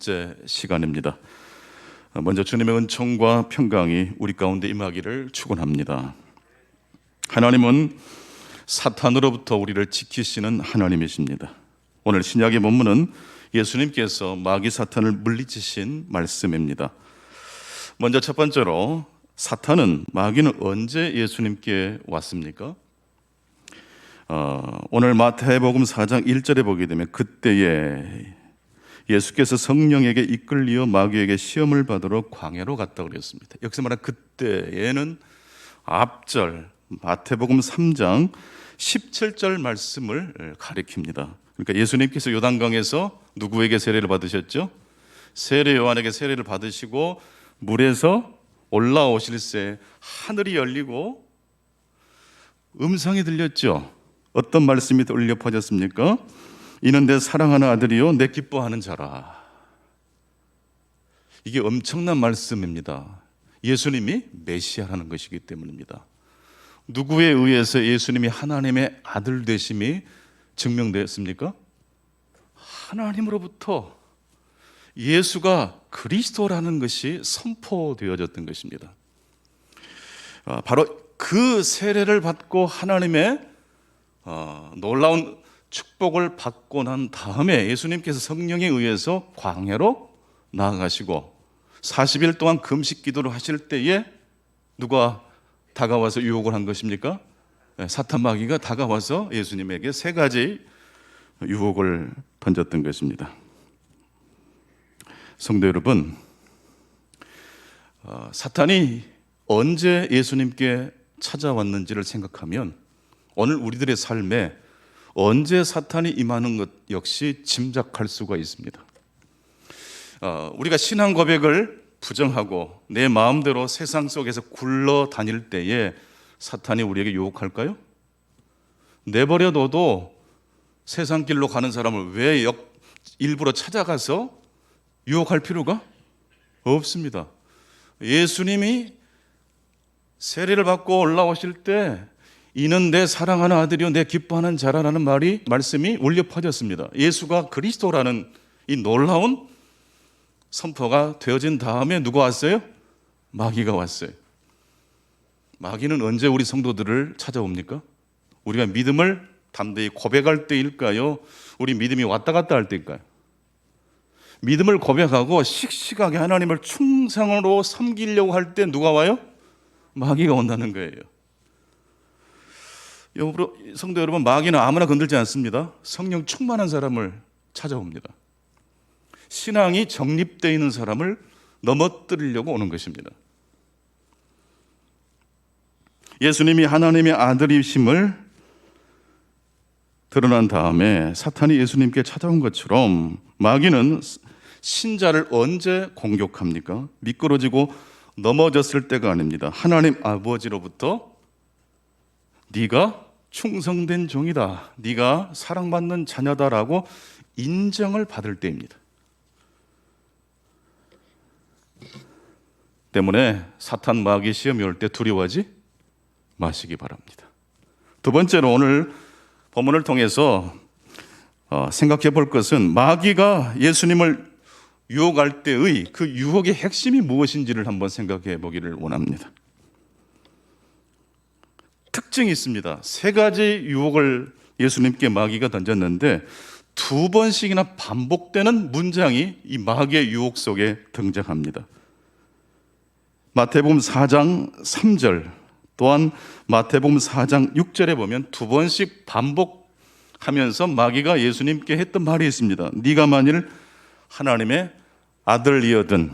번째 시간입니다. 먼저 주님의 은총과 평강이 우리 가운데 임하기를 축원합니다. 하나님은 사탄으로부터 우리를 지키시는 하나님이십니다. 오늘 신약의 본문은 예수님께서 마귀 사탄을 물리치신 말씀입니다. 먼저 첫 번째로 마귀는 언제 예수님께 왔습니까? 오늘 마태복음 4장 1절에 보게 되면 그때에 예수께서 성령에게 이끌리어 마귀에게 시험을 받으러 광야로 갔다고 그랬습니다. 여기서 말한 그때에는 앞절 마태복음 3장 17절 말씀을 가리킵니다. 그러니까 예수님께서 요단강에서 누구에게 세례를 받으셨죠? 세례 요한에게 세례를 받으시고 물에서 올라오실새 하늘이 열리고 음성이 들렸죠. 어떤 말씀이 울려 퍼졌습니까? 이는 내 사랑하는 아들이요 내 기뻐하는 자라. 이게 엄청난 말씀입니다. 예수님이 메시아라는 것이기 때문입니다. 누구에 의해서 예수님이 하나님의 아들 되심이 증명되었습니까? 하나님으로부터 예수가 그리스도라는 것이 선포되어졌던 것입니다. 바로 그 세례를 받고 하나님의 놀라운 축복을 받고 난 다음에 예수님께서 성령에 의해서 광야로 나아가시고 40일 동안 금식 기도를 하실 때에 누가 다가와서 유혹을 한 것입니까? 사탄 마귀가 다가와서 예수님에게 세 가지 유혹을 던졌던 것입니다. 성도 여러분, 사탄이 언제 예수님께 찾아왔는지를 생각하면 오늘 우리들의 삶에 언제 사탄이 임하는 것 역시 짐작할 수가 있습니다. 우리가 신앙 고백을 부정하고 내 마음대로 세상 속에서 굴러 다닐 때에 사탄이 우리에게 유혹할까요? 내버려둬도 세상 길로 가는 사람을 왜 일부러 찾아가서 유혹할 필요가 없습니다. 예수님이 세례를 받고 올라오실 때 이는 내 사랑하는 아들이요 내 기뻐하는 자라라는 말씀이 울려 퍼졌습니다. 예수가 그리스도라는 이 놀라운 선포가 되어진 다음에 누가 왔어요? 마귀가 왔어요. 마귀는 언제 우리 성도들을 찾아옵니까? 우리가 믿음을 담대히 고백할 때일까요? 우리 믿음이 왔다 갔다 할 때일까요? 믿음을 고백하고 씩씩하게 하나님을 충성으로 섬기려고 할 때 누가 와요? 마귀가 온다는 거예요. 성도 여러분, 마귀는 아무나 건들지 않습니다. 성령 충만한 사람을 찾아옵니다. 신앙이 정립되어 있는 사람을 넘어뜨리려고 오는 것입니다. 예수님이 하나님의 아들이심을 드러난 다음에 사탄이 예수님께 찾아온 것처럼 마귀는 신자를 언제 공격합니까? 미끄러지고 넘어졌을 때가 아닙니다. 하나님 아버지로부터 네가 충성된 종이다, 네가 사랑받는 자녀다라고 인정을 받을 때입니다. 때문에 사탄 마귀 시험이 올 때 두려워하지 마시기 바랍니다. 두 번째로 오늘 본문을 통해서 생각해 볼 것은 마귀가 예수님을 유혹할 때의 그 유혹의 핵심이 무엇인지를 한번 생각해 보기를 원합니다. 특징이 있습니다. 세 가지 유혹을 예수님께 마귀가 던졌는데 두 번씩이나 반복되는 문장이 이 마귀의 유혹 속에 등장합니다. 마태복음 4장 3절 또한 마태복음 4장 6절에 보면 두 번씩 반복하면서 마귀가 예수님께 했던 말이 있습니다. 네가 만일 하나님의 아들이거든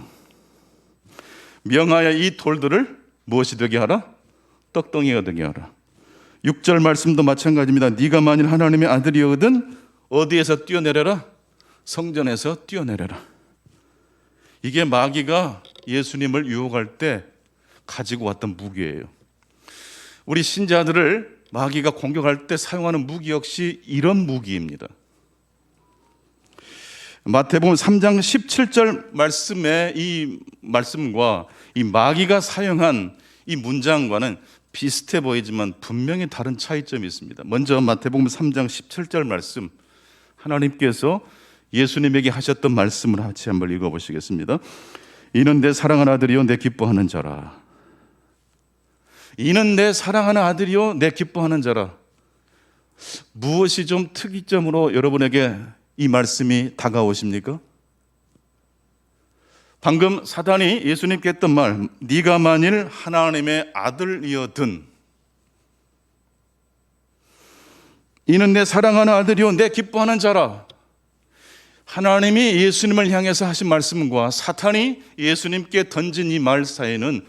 명하여 이 돌들을 무엇이 되게 하라? 떡덩이가 되게 하라. 6절 말씀도 마찬가지입니다. 네가 만일 하나님의 아들이거든 어디에서 뛰어내려라? 성전에서 뛰어내려라. 이게 마귀가 예수님을 유혹할 때 가지고 왔던 무기예요. 우리 신자들을 마귀가 공격할 때 사용하는 무기 역시 이런 무기입니다. 마태복음 3장 17절 말씀의 이 말씀과 이 마귀가 사용한 이 문장과는 비슷해 보이지만 분명히 다른 차이점이 있습니다. 먼저 마태복음 3장 17절 말씀, 하나님께서 예수님에게 하셨던 말씀을 같이 한번 읽어보시겠습니다. 이는 내 사랑하는 아들이요 내 기뻐하는 자라. 이는 내 사랑하는 아들이요 내 기뻐하는 자라. 무엇이 좀 특이점으로 여러분에게 이 말씀이 다가오십니까? 방금 사단이 예수님께 했던 말, 네가 만일 하나님의 아들이어든, 이는 내 사랑하는 아들이요 내 기뻐하는 자라. 하나님이 예수님을 향해서 하신 말씀과 사탄이 예수님께 던진 이 말 사이에는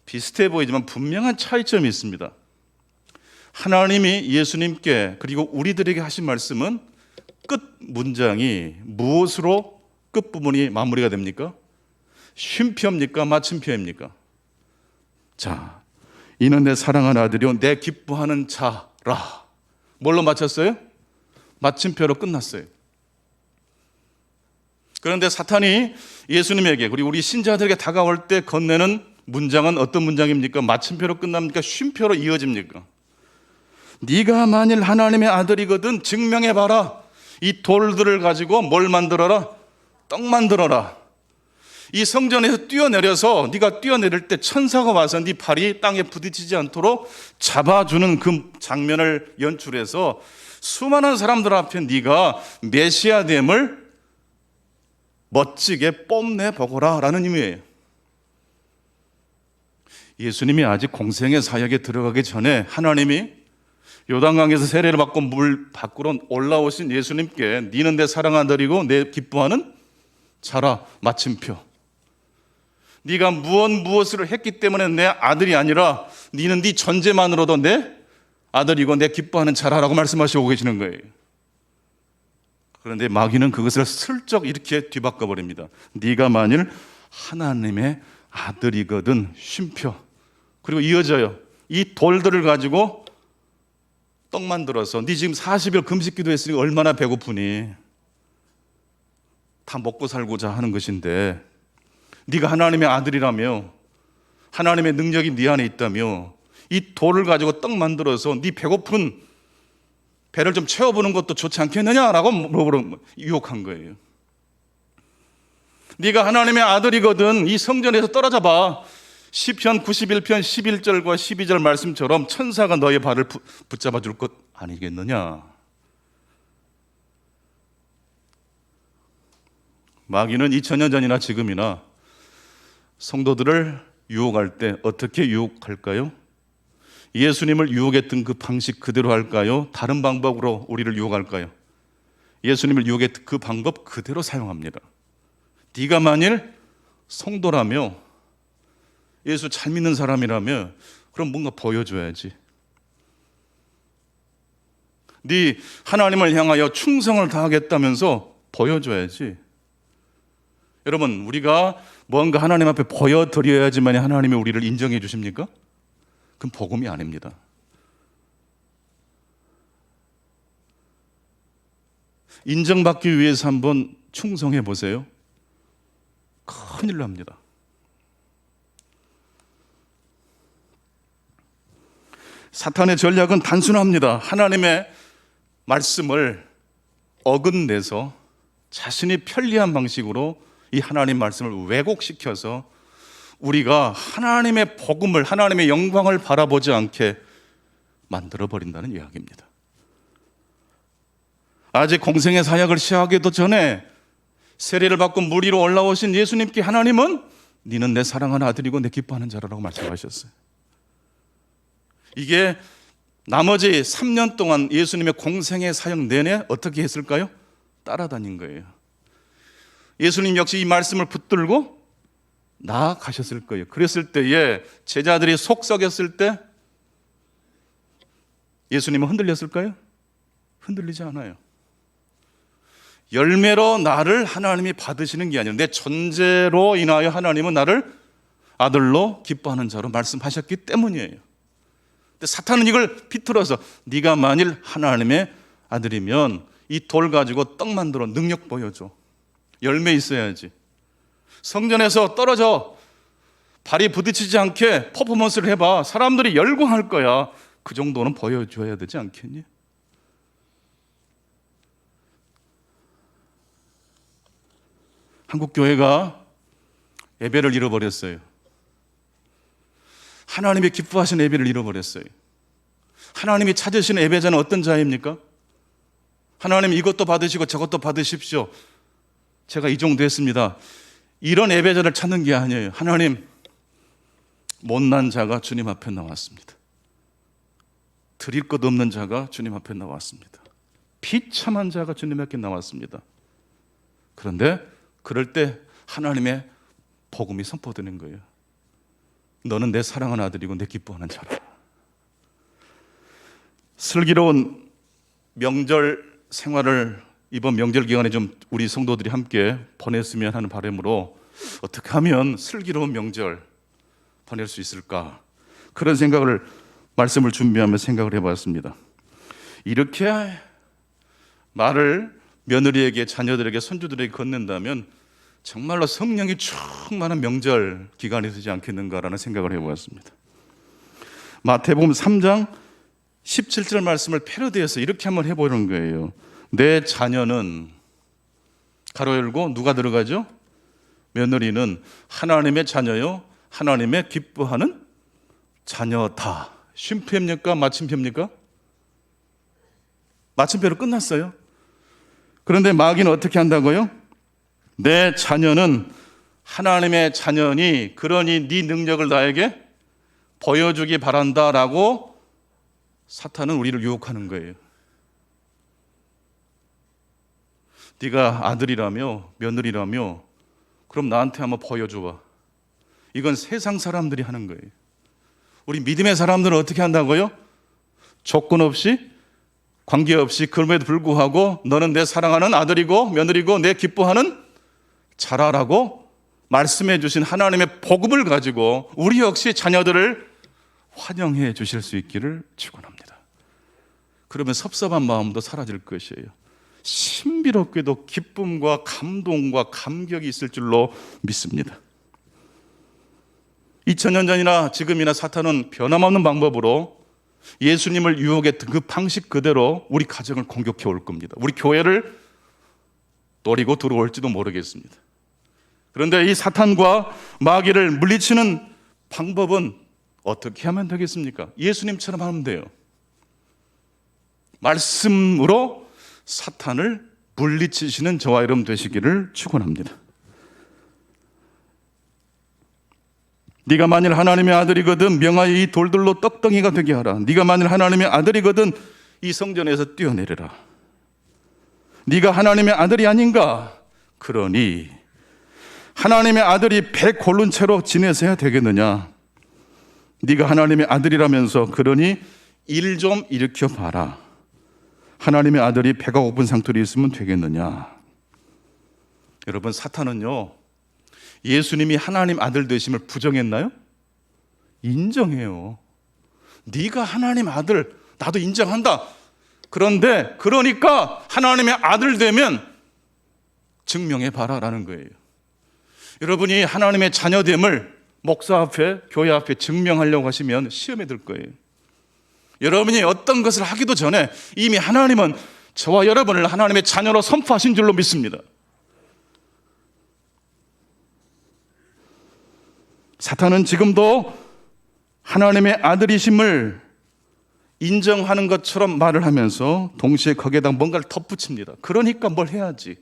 비슷해 보이지만 분명한 차이점이 있습니다. 하나님이 예수님께 그리고 우리들에게 하신 말씀은 끝 문장이 무엇으로 끝부분이 마무리가 됩니까? 쉼표입니까? 마침표입니까? 자, 이는 내 사랑하는 아들이요 내 기뻐하는 자라. 뭘로 마쳤어요? 마침표로 끝났어요. 그런데 사탄이 예수님에게 그리고 우리 신자들에게 다가올 때 건네는 문장은 어떤 문장입니까? 마침표로 끝납니까? 쉼표로 이어집니까? 네가 만일 하나님의 아들이거든 증명해봐라. 이 돌들을 가지고 뭘 만들어라? 떡 만들어라. 이 성전에서 뛰어내려서 네가 뛰어내릴 때 천사가 와서 네 팔이 땅에 부딪히지 않도록 잡아주는 그 장면을 연출해서 수많은 사람들 앞에 네가 메시아됨을 멋지게 뽐내보거라 라는 의미예요. 예수님이 아직 공생의 사역에 들어가기 전에 하나님이 요단강에서 세례를 받고 물 밖으로 올라오신 예수님께 니는 내 사랑하는 아들이고 내 기뻐하는 자라. 마침표. 네가 무엇을 했기 때문에 내 아들이 아니라 니는 네 존재만으로도 내 아들이고 내 기뻐하는 자라라고 말씀하시고 계시는 거예요. 그런데 마귀는 그것을 슬쩍 이렇게 뒤바꿔 버립니다. 네가 만일 하나님의 아들이거든 쉼표. 그리고 이어져요. 이 돌들을 가지고 떡 만들어서 네 지금 40일 금식 기도했으니까 얼마나 배고프니? 다 먹고 살고자 하는 것인데 네가 하나님의 아들이라며 하나님의 능력이 네 안에 있다며 이 돌을 가지고 떡 만들어서 네 배고픈 배를 좀 채워보는 것도 좋지 않겠느냐라고 유혹한 거예요. 네가 하나님의 아들이거든 이 성전에서 떨어져 봐. 시편 91편 11절과 12절 말씀처럼 천사가 너의 발을 붙잡아 줄 것 아니겠느냐. 마귀는 2000년 전이나 지금이나 성도들을 유혹할 때 어떻게 유혹할까요? 예수님을 유혹했던 그 방식 그대로 할까요? 다른 방법으로 우리를 유혹할까요? 예수님을 유혹했던 그 방법 그대로 사용합니다. 네가 만일 성도라며 예수 잘 믿는 사람이라며 그럼 뭔가 보여줘야지. 네 하나님을 향하여 충성을 다하겠다면서 보여줘야지. 여러분, 우리가 뭔가 하나님 앞에 보여드려야지만 하나님이 우리를 인정해 주십니까? 그건 복음이 아닙니다. 인정받기 위해서 한번 충성해 보세요. 큰일 납니다. 사탄의 전략은 단순합니다. 하나님의 말씀을 어긋내서 자신이 편리한 방식으로 이 하나님 말씀을 왜곡시켜서 우리가 하나님의 복음을, 하나님의 영광을 바라보지 않게 만들어버린다는 이야기입니다. 아직 공생의 사역을 시작하기도 전에 세례를 받고 물 위로 올라오신 예수님께 하나님은 너는 내 사랑하는 아들이고 내 기뻐하는 자라고 말씀하셨어요. 이게 나머지 3년 동안 예수님의 공생의 사역 내내 어떻게 했을까요? 따라다닌 거예요. 예수님 역시 이 말씀을 붙들고 나아가셨을 거예요. 그랬을 때에 제자들이 속 썩였을 때 예수님은 흔들렸을까요? 흔들리지 않아요. 열매로 나를 하나님이 받으시는 게 아니라 내 존재로 인하여 하나님은 나를 아들로 기뻐하는 자로 말씀하셨기 때문이에요. 근데 사탄은 이걸 비틀어서 네가 만일 하나님의 아들이면 이 돌 가지고 떡 만들어 능력 보여줘. 열매 있어야지. 성전에서 떨어져 발이 부딪히지 않게 퍼포먼스를 해봐. 사람들이 열광할 거야. 그 정도는 보여줘야 되지 않겠니? 한국 교회가 예배를 잃어버렸어요. 하나님이 기뻐하시는 예배를 잃어버렸어요. 하나님이 찾으시는 예배자는 어떤 자입니까? 하나님 이것도 받으시고 저것도 받으십시오. 제가 이 정도 했습니다. 이런 예배자를 찾는 게 아니에요. 하나님, 못난 자가 주님 앞에 나왔습니다. 드릴 것 없는 자가 주님 앞에 나왔습니다. 비참한 자가 주님 앞에 나왔습니다. 그런데 그럴 때 하나님의 복음이 선포되는 거예요. 너는 내 사랑하는 아들이고 내 기뻐하는 자라. 슬기로운 명절 생활을 이번 명절 기간에 좀 우리 성도들이 함께 보냈으면 하는 바람으로 어떻게 하면 슬기로운 명절 보낼 수 있을까? 그런 생각을 말씀을 준비하며 생각을 해봤습니다. 이렇게 말을 며느리에게, 자녀들에게, 손주들에게 건넨다면 정말로 성령이 충만한 명절 기간이 되지 않겠는가라는 생각을 해보았습니다. 마태복음 3장 17절 말씀을 패러디해서 이렇게 한번 해보는 거예요. 내 자녀는, 가로 열고 누가 들어가죠? 며느리는 하나님의 자녀요, 하나님의 기뻐하는 자녀다. 쉼표입니까? 마침표입니까? 마침표로 끝났어요. 그런데 마귀는 어떻게 한다고요? 내 자녀는 하나님의 자녀니, 그러니 네 능력을 나에게 보여주기 바란다라고 사탄은 우리를 유혹하는 거예요. 네가 아들이라며 며느리라며 그럼 나한테 한번 보여줘봐. 이건 세상 사람들이 하는 거예요. 우리 믿음의 사람들은 어떻게 한다고요? 조건 없이, 관계없이, 그럼에도 불구하고 너는 내 사랑하는 아들이고 며느리고 내 기뻐하는 자라라고 말씀해 주신 하나님의 복음을 가지고 우리 역시 자녀들을 환영해 주실 수 있기를 축원합니다. 그러면 섭섭한 마음도 사라질 것이에요. 신비롭게도 기쁨과 감동과 감격이 있을 줄로 믿습니다. 2000년 전이나 지금이나 사탄은 변함없는 방법으로 예수님을 유혹했던 그 방식 그대로 우리 가정을 공격해 올 겁니다. 우리 교회를 노리고 들어올지도 모르겠습니다. 그런데 이 사탄과 마귀를 물리치는 방법은 어떻게 하면 되겠습니까? 예수님처럼 하면 돼요. 말씀으로 사탄을 물리치시는 저와 여러분 되시기를 축원합니다. 네가 만일 하나님의 아들이거든 명하여 이 돌들로 떡덩이가 되게 하라. 네가 만일 하나님의 아들이거든 이 성전에서 뛰어내려라. 네가 하나님의 아들이 아닌가? 그러니 하나님의 아들이 배 고른 채로 지내서야 되겠느냐? 네가 하나님의 아들이라면서 그러니 일 좀 일으켜 봐라. 하나님의 아들이 배가 고픈 상태로 있으면 되겠느냐? 여러분, 사탄은요, 예수님이 하나님 아들 되심을 부정했나요? 인정해요. 네가 하나님 아들, 나도 인정한다. 그런데 그러니까 하나님의 아들 되면 증명해 봐라라는 거예요. 여러분이 하나님의 자녀됨을 목사 앞에, 교회 앞에 증명하려고 하시면 시험에 들 거예요. 여러분이 어떤 것을 하기도 전에 이미 하나님은 저와 여러분을 하나님의 자녀로 선포하신 줄로 믿습니다. 사탄은 지금도 하나님의 아들이심을 인정하는 것처럼 말을 하면서 동시에 거기에다 뭔가를 덧붙입니다. 그러니까 뭘 해야지.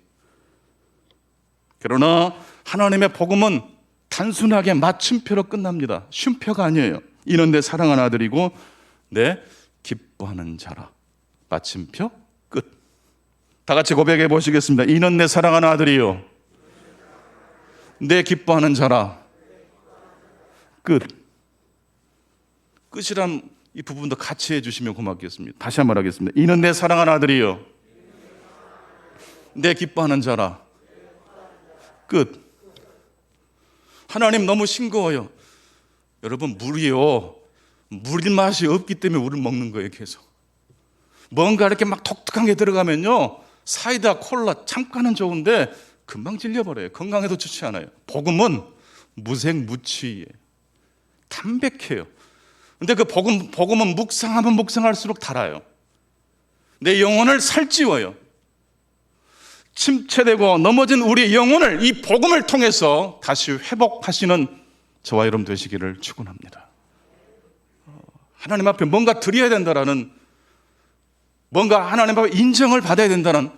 그러나 하나님의 복음은 단순하게 맞춤표로 끝납니다. 쉼표가 아니에요. 이는 내 사랑하는 아들이고 내 기뻐하는 자라. 마침표 끝. 다 같이 고백해 보시겠습니다. 이는 내 사랑하는 아들이요 내 기뻐하는 자라. 끝. 끝이란 이 부분도 같이 해주시면 고맙겠습니다. 다시 한번 하겠습니다. 이는 내 사랑하는 아들이요 내 기뻐하는 자라. 끝. 하나님 너무 싱거워요. 여러분, 물이요, 물 맛이 없기 때문에 물을 먹는 거예요. 계속 뭔가 이렇게 막 독특한 게 들어가면요, 사이다, 콜라 잠깐은 좋은데 금방 질려버려요. 건강에도 좋지 않아요. 복음은 무색무취예요. 담백해요. 근데 그 복음은 묵상하면 묵상할수록 달아요. 내 영혼을 살찌워요. 침체되고 넘어진 우리의 영혼을 이 복음을 통해서 다시 회복하시는 저와 여러분 되시기를 축원합니다. 하나님 앞에 뭔가 드려야 된다라는, 뭔가 하나님 앞에 인정을 받아야 된다는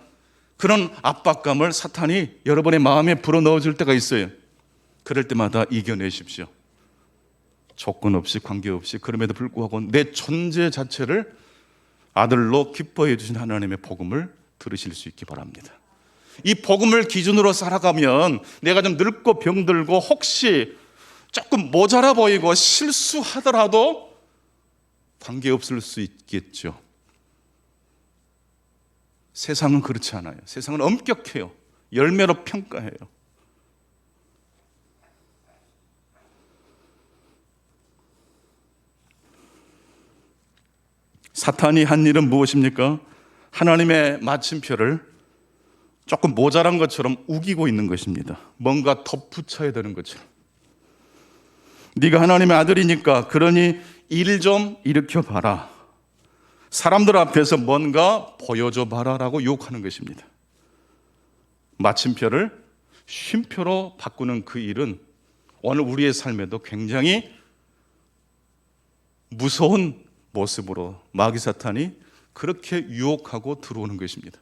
그런 압박감을 사탄이 여러분의 마음에 불어넣어줄 때가 있어요. 그럴 때마다 이겨내십시오. 조건 없이, 관계없이. 그럼에도 불구하고 내 존재 자체를 아들로 기뻐해 주신 하나님의 복음을 들으실 수 있기 바랍니다. 이 복음을 기준으로 살아가면 내가 좀 늙고 병들고 혹시 조금 모자라 보이고 실수하더라도 관계없을 수 있겠죠. 세상은 그렇지 않아요. 세상은 엄격해요. 열매로 평가해요. 사탄이 한 일은 무엇입니까? 하나님의 마침표를 조금 모자란 것처럼 우기고 있는 것입니다. 뭔가 덧붙여야 되는 것처럼. 네가 하나님의 아들이니까 그러니 일 좀 일으켜봐라. 사람들 앞에서 뭔가 보여줘봐라 라고 유혹하는 것입니다. 마침표를 쉼표로 바꾸는 그 일은 오늘 우리의 삶에도 굉장히 무서운 모습으로 마귀 사탄이 그렇게 유혹하고 들어오는 것입니다.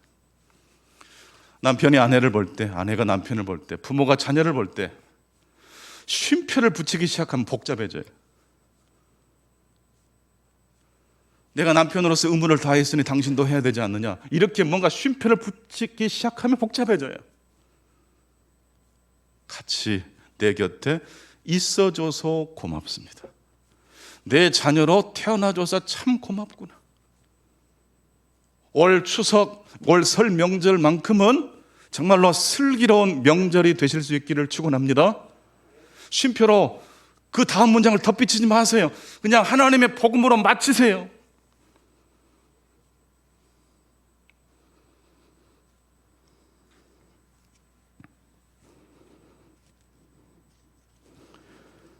남편이 아내를 볼 때, 아내가 남편을 볼 때, 부모가 자녀를 볼 때 쉼표를 붙이기 시작하면 복잡해져요. 내가 남편으로서 의무를 다했으니 당신도 해야 되지 않느냐, 이렇게 뭔가 쉼표를 붙이기 시작하면 복잡해져요. 같이 내 곁에 있어줘서 고맙습니다. 내 자녀로 태어나줘서 참 고맙구나. 올 추석, 올 설 명절만큼은 정말로 슬기로운 명절이 되실 수 있기를 축원합니다. 쉼표로 그 다음 문장을 덧붙이지 마세요. 그냥 하나님의 복음으로 마치세요.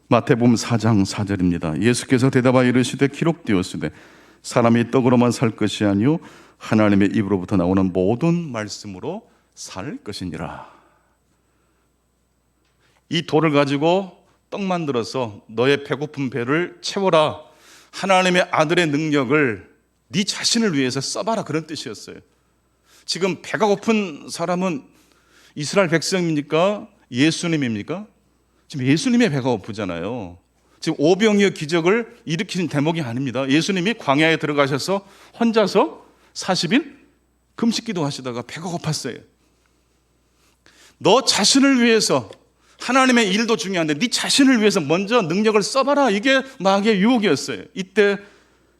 마태복음 4장 4절입니다. 예수께서 대답하여 이르시되 기록되었으되 사람이 떡으로만 살 것이 아니요 하나님의 입으로부터 나오는 모든 말씀으로 살 것이니라. 이 돌을 가지고 떡 만들어서 너의 배고픈 배를 채워라. 하나님의 아들의 능력을 네 자신을 위해서 써봐라, 그런 뜻이었어요. 지금 배가 고픈 사람은 이스라엘 백성입니까? 예수님입니까? 지금 예수님의 배가 고프잖아요. 지금 오병이어 기적을 일으키는 대목이 아닙니다. 예수님이 광야에 들어가셔서 혼자서 40일 금식기도 하시다가 배가 고팠어요. 너 자신을 위해서, 하나님의 일도 중요한데 네 자신을 위해서 먼저 능력을 써봐라. 이게 마귀의 유혹이었어요. 이때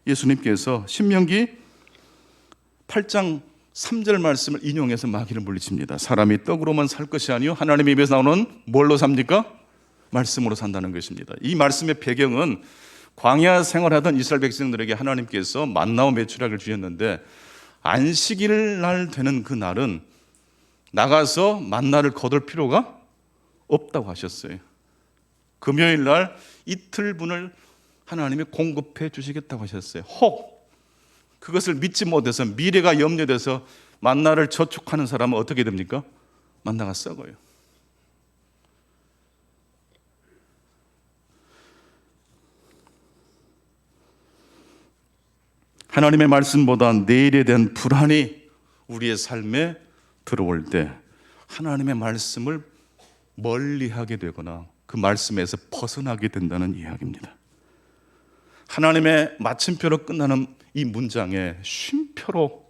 예수님께서 신명기 8장 3절 말씀을 인용해서 마귀를 물리칩니다. 사람이 떡으로만 살 것이 아니요 하나님의 입에서 나오는 뭘로 삽니까? 말씀으로 산다는 것입니다. 이 말씀의 배경은 광야 생활하던 이스라엘 백성들에게 하나님께서 만나와 메추라기를 주셨는데 안식일 날 되는 그 날은 나가서 만나를 거둘 필요가 없다고 하셨어요. 금요일 날 이틀분을 하나님이 공급해 주시겠다고 하셨어요. 혹 그것을 믿지 못해서 미래가 염려돼서 만나를 저축하는 사람은 어떻게 됩니까? 만나가 썩어요. 하나님의 말씀보다 내일에 대한 불안이 우리의 삶에 들어올 때 하나님의 말씀을 멀리하게 되거나 그 말씀에서 벗어나게 된다는 이야기입니다. 하나님의 마침표로 끝나는 이 문장에 쉼표로,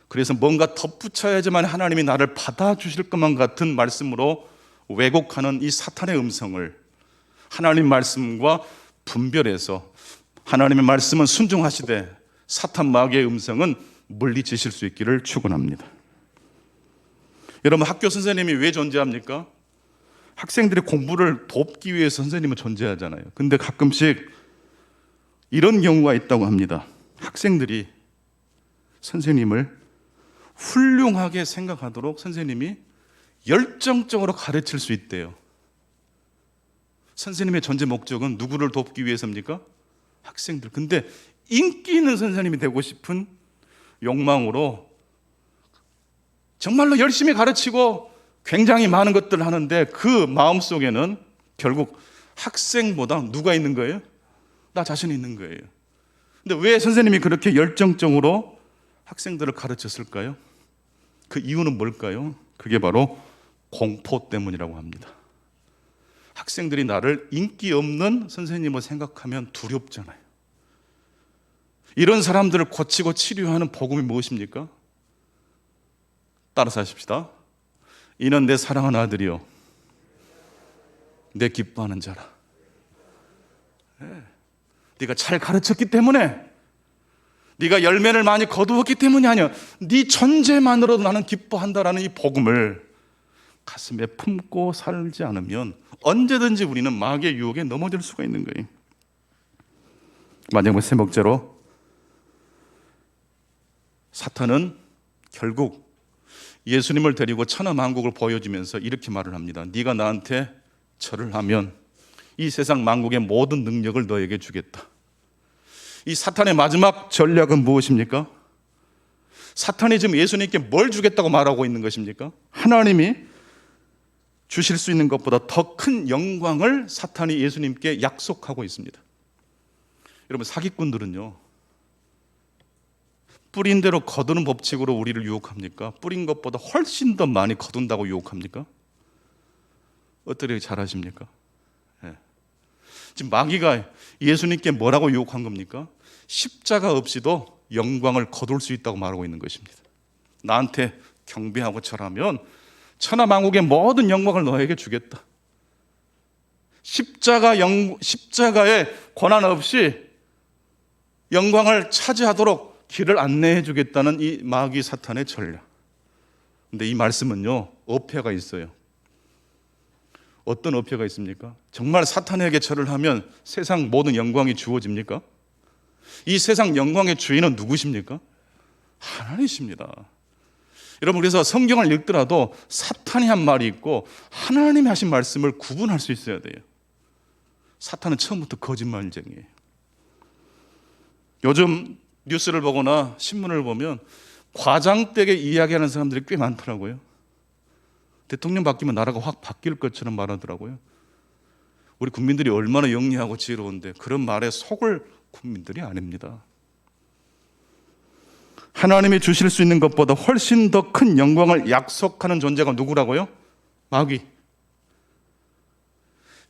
그래서 뭔가 덧붙여야지만 하나님이 나를 받아주실 것만 같은 말씀으로 왜곡하는 이 사탄의 음성을 하나님 말씀과 분별해서 하나님의 말씀은 순종하시되 사탄 마귀의 음성은 물리치실 수 있기를 축원합니다. 여러분, 학교 선생님이 왜 존재합니까? 학생들의 공부를 돕기 위해서 선생님은 존재하잖아요. 근데 가끔씩 이런 경우가 있다고 합니다. 학생들이 선생님을 훌륭하게 생각하도록 선생님이 열정적으로 가르칠 수 있대요. 선생님의 존재 목적은 누구를 돕기 위해서입니까? 학생들. 근데 인기 있는 선생님이 되고 싶은 욕망으로 정말로 열심히 가르치고 굉장히 많은 것들을 하는데 그 마음속에는 결국 학생보다 누가 있는 거예요? 나 자신이 있는 거예요. 근데 왜 선생님이 그렇게 열정적으로 학생들을 가르쳤을까요? 그 이유는 뭘까요? 그게 바로 공포 때문이라고 합니다. 학생들이 나를 인기 없는 선생님을 생각하면 두렵잖아요. 이런 사람들을 고치고 치료하는 복음이 무엇입니까? 따라서 하십시다. 이는 내 사랑하는 아들이요 내 기뻐하는 자라. 네가 잘 가르쳤기 때문에, 네가 열매를 많이 거두었기 때문이 아니야. 네 존재만으로도 나는 기뻐한다라는 이 복음을 가슴에 품고 살지 않으면 언제든지 우리는 마귀의 유혹에 넘어질 수가 있는 거예요. 마지막 세 번째로, 사탄은 결국 예수님을 데리고 천하만국을 보여주면서 이렇게 말을 합니다. 네가 나한테 절을 하면 이 세상 만국의 모든 능력을 너에게 주겠다. 이 사탄의 마지막 전략은 무엇입니까? 사탄이 지금 예수님께 뭘 주겠다고 말하고 있는 것입니까? 하나님이 주실 수 있는 것보다 더 큰 영광을 사탄이 예수님께 약속하고 있습니다. 여러분, 사기꾼들은요, 뿌린 대로 거두는 법칙으로 우리를 유혹합니까? 뿌린 것보다 훨씬 더 많이 거둔다고 유혹합니까? 어떻게 잘하십니까? 지금 마귀가 예수님께 뭐라고 유혹한 겁니까? 십자가 없이도 영광을 거둘 수 있다고 말하고 있는 것입니다. 나한테 경배하고 절하면 천하만국의 모든 영광을 너에게 주겠다. 십자가의 고난 없이 영광을 차지하도록 길을 안내해 주겠다는 이 마귀 사탄의 전략. 근데 이 말씀은요, 어폐가 있어요. 어떤 어폐가 있습니까? 정말 사탄에게 절을 하면 세상 모든 영광이 주어집니까? 이 세상 영광의 주인은 누구십니까? 하나님이십니다. 여러분, 그래서 성경을 읽더라도 사탄이 한 말이 있고 하나님이 하신 말씀을 구분할 수 있어야 돼요. 사탄은 처음부터 거짓말쟁이에요. 요즘 뉴스를 보거나 신문을 보면 과장되게 이야기하는 사람들이 꽤 많더라고요. 대통령 바뀌면 나라가 확 바뀔 것처럼 말하더라고요. 우리 국민들이 얼마나 영리하고 지혜로운데 그런 말에 속을 국민들이 아닙니다. 하나님이 주실 수 있는 것보다 훨씬 더 큰 영광을 약속하는 존재가 누구라고요? 마귀.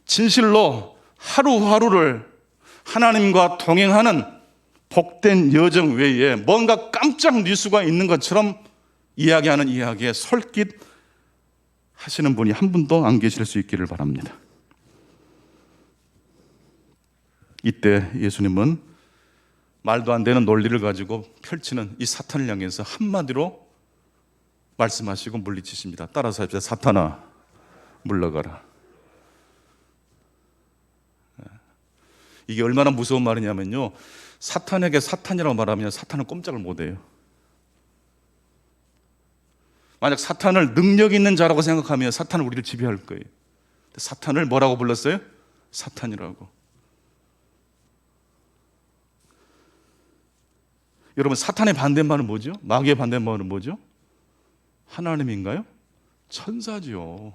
진실로 하루하루를 하나님과 동행하는 복된 여정 외에 뭔가 깜짝 뉴스가 있는 것처럼 이야기하는 이야기에 솔깃 하시는 분이 한 분도 안 계실 수 있기를 바랍니다. 이때 예수님은 말도 안 되는 논리를 가지고 펼치는 이 사탄을 향해서 한마디로 말씀하시고 물리치십니다. 따라서 합시다. 사탄아, 물러가라. 이게 얼마나 무서운 말이냐면요, 사탄에게 사탄이라고 말하면 사탄은 꼼짝을 못해요. 만약 사탄을 능력 있는 자라고 생각하면 사탄은 우리를 지배할 거예요. 사탄을 뭐라고 불렀어요? 사탄이라고. 여러분, 사탄의 반대말은 뭐죠? 마귀의 반대말은 뭐죠? 하나님인가요? 천사지요.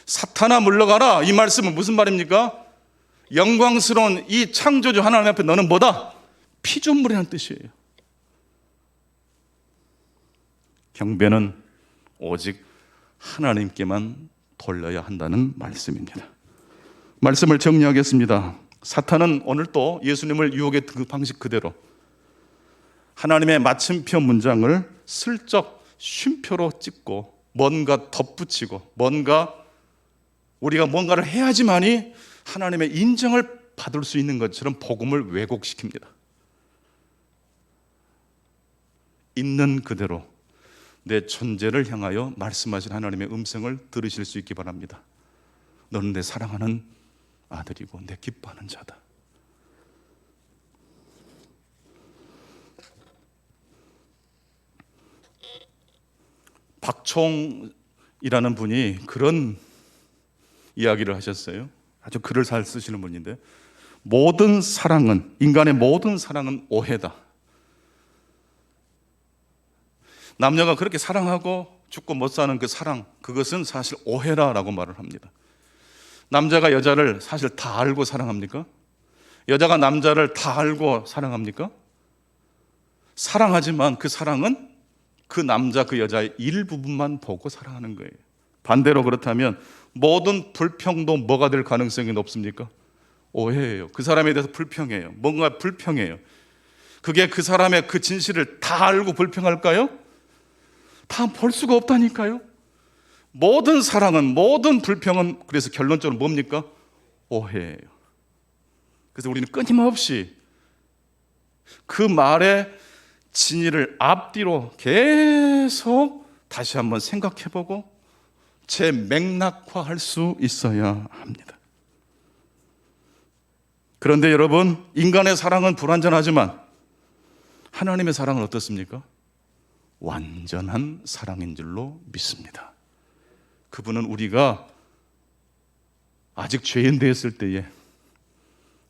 사탄아 물러가라, 이 말씀은 무슨 말입니까? 영광스러운 이 창조주 하나님 앞에 너는 뭐다? 피조물이라는 뜻이에요. 경배는 오직 하나님께만 돌려야 한다는 말씀입니다. 말씀을 정리하겠습니다. 사탄은 오늘 또 예수님을 유혹했던 그 방식 그대로 하나님의 마침표 문장을 슬쩍 쉼표로 찍고 뭔가 덧붙이고 우리가 뭔가를 해야지만이 하나님의 인정을 받을 수 있는 것처럼 복음을 왜곡시킵니다. 있는 그대로 내 존재를 향하여 말씀하신 하나님의 음성을 들으실 수 있기 바랍니다. 너는 내 사랑하는 아들이고 내 기뻐하는 자다. 박총이라는 분이 그런 이야기를 하셨어요. 아주 글을 잘 쓰시는 분인데, 인간의 모든 사랑은 오해다. 남녀가 그렇게 사랑하고 죽고 못 사는 그 사랑, 그것은 사실 오해라라고 말을 합니다. 남자가 여자를 사실 다 알고 사랑합니까? 여자가 남자를 다 알고 사랑합니까? 사랑하지만 그 사랑은 그 남자, 그 여자의 일부분만 보고 사랑하는 거예요. 반대로 그렇다면 모든 불평도 뭐가 될 가능성이 높습니까? 오해예요. 그 사람에 대해서 불평해요. 뭔가 불평해요. 그게 그 사람의 그 진실을 다 알고 불평할까요? 다 볼 수가 없다니까요. 모든 사랑은, 모든 불평은 그래서 결론적으로 뭡니까? 오해예요. 그래서 우리는 끊임없이 그 말의 진위를 앞뒤로 계속 다시 한번 생각해보고 재맥락화할 수 있어야 합니다. 그런데 여러분, 인간의 사랑은 불완전하지만 하나님의 사랑은 어떻습니까? 완전한 사랑인 줄로 믿습니다. 그분은 우리가 아직 죄인 되었을 때에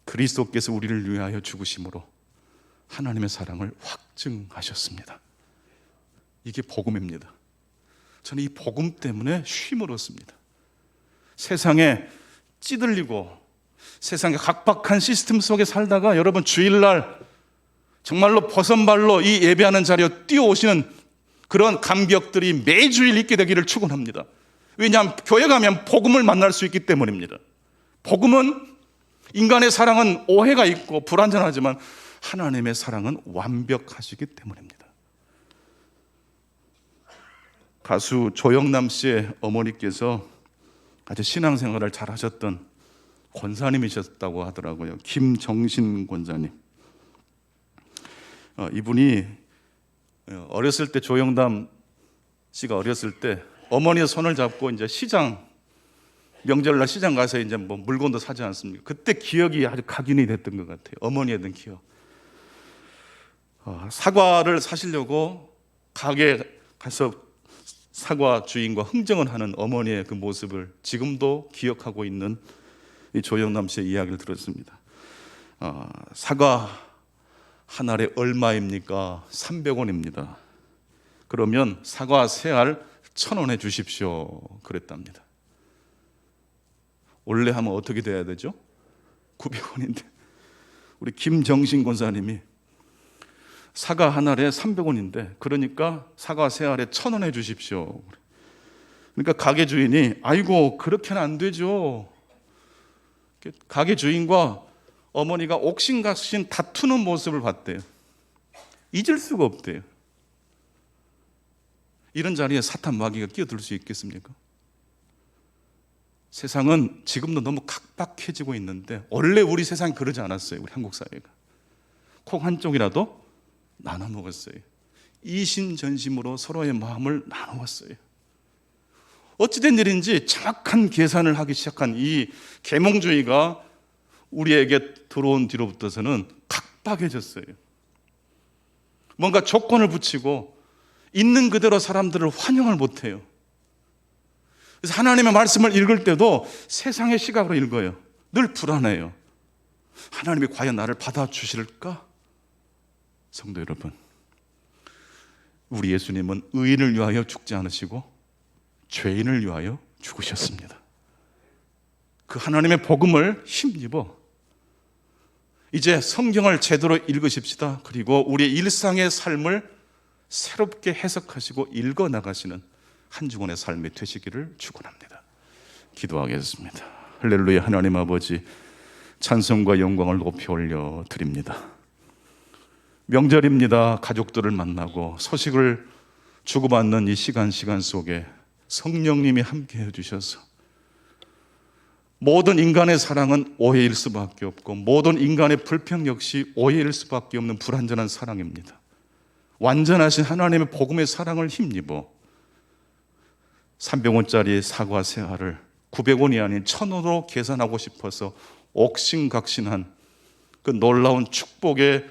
그리스도께서 우리를 위하여 죽으심으로 하나님의 사랑을 확증하셨습니다. 이게 복음입니다. 저는 이 복음 때문에 쉼을 얻습니다. 세상에 찌들리고 세상의 각박한 시스템 속에 살다가 여러분 주일날 정말로 버선발로 이 예배하는 자리에 뛰어오시는 그런 감격들이 매주일 있게 되기를 축원합니다. 왜냐하면 교회 가면 복음을 만날 수 있기 때문입니다. 복음은 인간의 사랑은 오해가 있고 불완전하지만 하나님의 사랑은 완벽하시기 때문입니다. 가수 조영남 씨의 어머니께서 아주 신앙생활을 잘 하셨던 권사님이셨다고 하더라고요. 김정신 권사님. 이분이 어렸을 때, 조영남 씨가 어렸을 때 어머니의 손을 잡고 이제 시장, 명절날 시장 가서 이제 뭐 물건도 사지 않습니까? 그때 기억이 아주 각인이 됐던 것 같아요. 어머니에 대한 기억. 사과를 사시려고 가게에 가서 사과 주인과 흥정을 하는 어머니의 그 모습을 지금도 기억하고 있는 이 조영남 씨의 이야기를 들었습니다. 사과 한 알에 얼마입니까? 300원입니다. 그러면 사과 세 알 1,000원에 주십시오. 그랬답니다. 원래 하면 어떻게 돼야 되죠? 900원인데 우리 김정신 권사님이 사과 한 알에 300원인데 그러니까 사과 세 알에 1,000원에 주십시오. 그러니까 가게 주인이 아이고 그렇게는 안 되죠. 가게 주인과 어머니가 옥신각신 다투는 모습을 봤대요. 잊을 수가 없대요. 이런 자리에 사탄 마귀가 끼어들 수 있겠습니까? 세상은 지금도 너무 각박해지고 있는데 원래 우리 세상이 그러지 않았어요. 우리 한국 사회가. 콩 한쪽이라도 나눠 먹었어요. 이심전심으로 서로의 마음을 나누었어요. 어찌된 일인지 정확한 계산을 하기 시작한 이 계몽주의가 우리에게 들어온 뒤로부터서는 각박해졌어요. 뭔가 조건을 붙이고 있는 그대로 사람들을 환영을 못해요. 그래서 하나님의 말씀을 읽을 때도 세상의 시각으로 읽어요. 늘 불안해요. 하나님이 과연 나를 받아주실까? 성도 여러분, 우리 예수님은 의인을 위하여 죽지 않으시고 죄인을 위하여 죽으셨습니다. 그 하나님의 복음을 힘입어 이제 성경을 제대로 읽으십시다. 그리고 우리의 일상의 삶을 새롭게 해석하시고 읽어나가시는 한 주간의 삶이 되시기를 축원합니다. 기도하겠습니다. 할렐루야. 하나님 아버지, 찬송과 영광을 높이 올려 드립니다. 명절입니다. 가족들을 만나고 소식을 주고받는 이 시간 속에 성령님이 함께해 주셔서 모든 인간의 사랑은 오해일 수밖에 없고 모든 인간의 불평 역시 오해일 수밖에 없는 불완전한 사랑입니다. 완전하신 하나님의 복음의 사랑을 힘입어 300원짜리 사과 세 알을 900원이 아닌 1,000원으로 계산하고 싶어서 옥신각신한 그 놀라운 축복의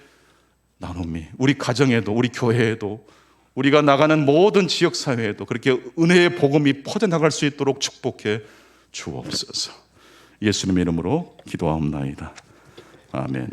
나눔이 우리 가정에도 우리 교회에도 우리가 나가는 모든 지역사회에도 그렇게 은혜의 복음이 퍼져나갈 수 있도록 축복해 주옵소서. 예수님의 이름으로 기도하옵나이다. 아멘.